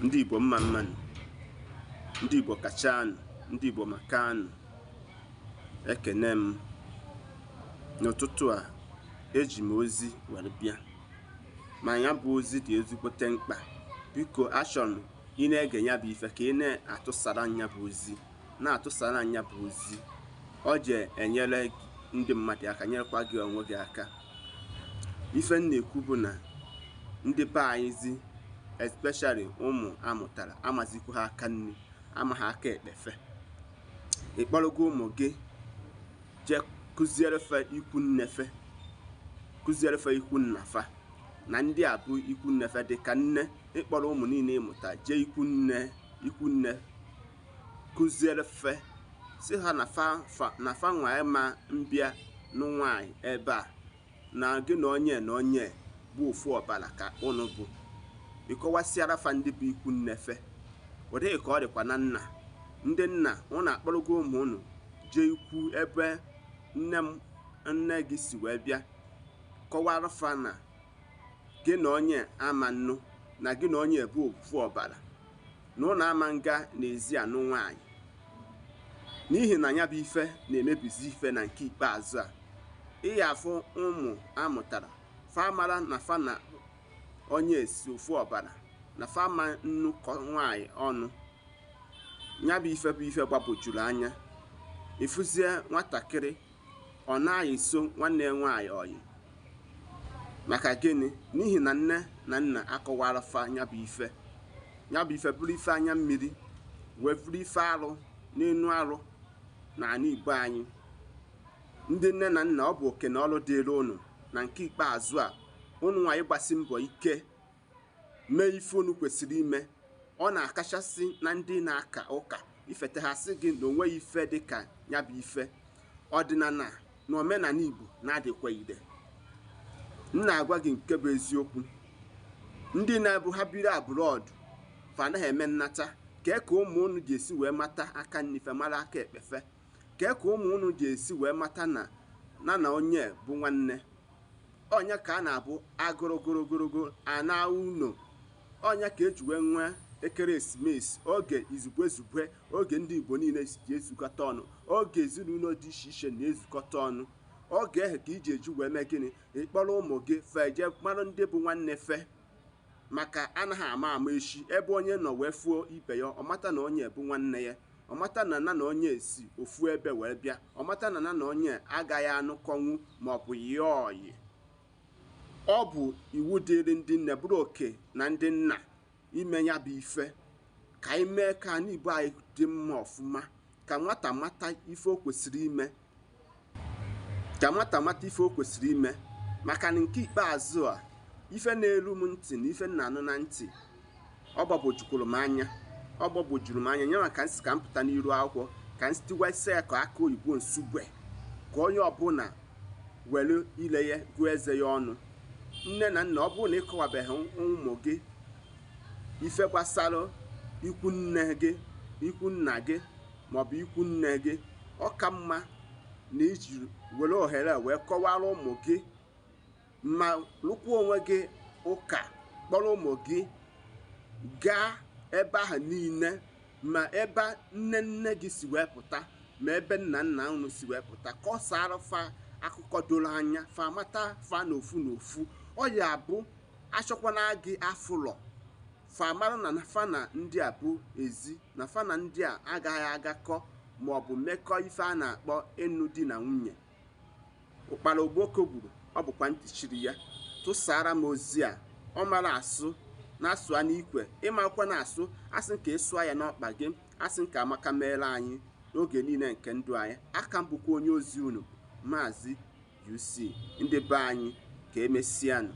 ndị Igbo mma mmanụ, ndị Igbo kachanụ, ndị Igbo makanụ. Ekene m n'ụtụtụ a eji m ozi were bịa, ma ya bụ ozi dị ezigbote mkpa. Biko achọrọ m ị na-ege ya bụ ife ka ị na-atụsara anya bụ ozi, na-atụsara anya bụ ozi. Ọ je enyere ndị mmadụ aka, nyerekwa gị onwe gị aka. Ife m na-ekwu bụ na ndị be anyị, especially ụmụ amụtara, amazikwa ha aka nri, ama ha aka ekpefe. Ịkpọrọgo ụmụ gị je kụzierefe ikwu nnefe, kụzierefe ikwu nnafa, na ndị a bụ ikwu nnefe dị ka nne. Ịkpọrọ ụmụ niile ịmụta jee ikwu nne kụzierefe, si ha na fa nwa ma mbịa n'nwaanyị ebe a, na gị na onye bụ ofu ọbara ka unu bụ. Ịkọwasịara fa ndị bụ ikwu nnefe. Ọ dịghị ka ọ dịkwa na nna. Ndị nna unu akpọrọgo ụmụ unu jee ikwu ebe nne gị si wee bịa, kọwara fa na gị na onye ama nnu, na gị na onye bụ ofu ọbara, na ụnụ ama nga n'ezi anụ nwaanyị. N'ihi na ya bụ ife na-emebizi ife na nke ikpeazụ a. Ịya afụ ụmụ amụtara fa mara na fa na onye si ofu ọbara, na fa ma nnukọ nwaanyị ọnụ. Ya bụ ife gbapụjuru anya. Ịfụzie nwatakịrị ọ naghị so nwanne nwaanyị ọyị. Maka gịnị? N'ihi na nne na nna akọwara fa ya bụ ife. Ya bụ ife bụrụ ife anya mmiri, wee bụrụ ife arụ n'enu arụ na ala Igbo anyị. Ndị nne na nna, ọ bụ oke na ọrụ dịrị unu na nke ikpeazụ a. Unu nwaanyị gbasi mbọ ike mee ife unu kwesịrị ime. Ọ na-akachasị na ndị na-aka ụka ifeteghasị gị na onweghị ife dịka ya bụ ife ọdịnala na omenala Igbo na-adịkwa ide. M na-agwa gị nke bụ eziokwu. Ndị na-ebu ha biri abroad fa anaghị eme nnata. Kee ka ụmụ unu ga-esi wee mata aka nnife mara aka ekpefe? Kee ka ụmụ unu ga-esi wee mata na onye bụ nwanne? Onye ka a na-abụ agụrụgụrụgụrụgụ ana ụlọ. Onye ka eji wee nwee ekeresimesi, oge izugbe oge ndị Igbo niile ji ezukọta ọnụ, oge ezinụlọ dị iche iche na-ezukọta ọnụ. Oge ehe ka iji eji wee mee gịnị? Ịkpọrọ ụmụ gị feje mara ndị bụ nwanne fe. Maka anaghị ama echi ebe onye nọ wee fuo ibe ya, ọmata na onye bụ nwanne ya, ọmata na onye si ofu ebe wee bịa, ọmata na onye agaghị anụkọnwu maọbụ yie ọyị. Ọ bụ iwu dịrị ndị nne, bụrụ oke na ndị nna, ime ya bụ ife ka anyị mee ka anyị Igbo anyị dị mma ọfụma, ka nwata mata ife o kwesịrị ime, ka nwata mata ife o kwesịrị ime. Maka na nke ikpeazụ a, ife na-eru m ntị na ife nna anụ na ntị, ọ gbagwojuru m anya. Ọ gbagwojuru m anya. Nyanwa ka m si ka m pụta n'iru akwụkwọ ka m sitiwa ise ya ka aka oyibo nsugbe, ka onye ọbụla were ile ya gụọ eze ya ọnụ. Nne na nna, ọ bụrụ na ịkọwabeghị ụmụ gị ife gbasara ikwu nne gị, ikwu nna gị maọbụ ikwu nne gị, ọ ka mma na iji were ohere wee kọwara ụmụ gị, ma lụkwa onwe gị ụka, kpọrọ ụmụ gị gaa ebe ahụ niile, ma ebe nne gị si wee pụta, ma ebe nna unu si wee pụta, ka ọ sara fa akụkọ doro anya, fa mata fa n'ofu n'ofu. Ọ ya bụ achọkwana gị afụlọ, fa mara na fa na ndị a bụ ezi, na fa na ndị a agaghị agakọ maọbụ mekọ ife a na-akpọ ịnụ di na nwunye. Ụkpara ogboko gburu, ọ bụkwa ntị chiri ya. Tụsara m ozi a. Ọ mara asụ na-asụ a n'ikwe, ịmakwa na-asụ, asị ka ịsụa ya n'ọkpa gị, asị ka Amaka meere anyị n'oge niile nke ndụ anyị. Aka m bụkwa onye ozi unu, Maazi-UC. Ndị be anyị, ka emesianụ.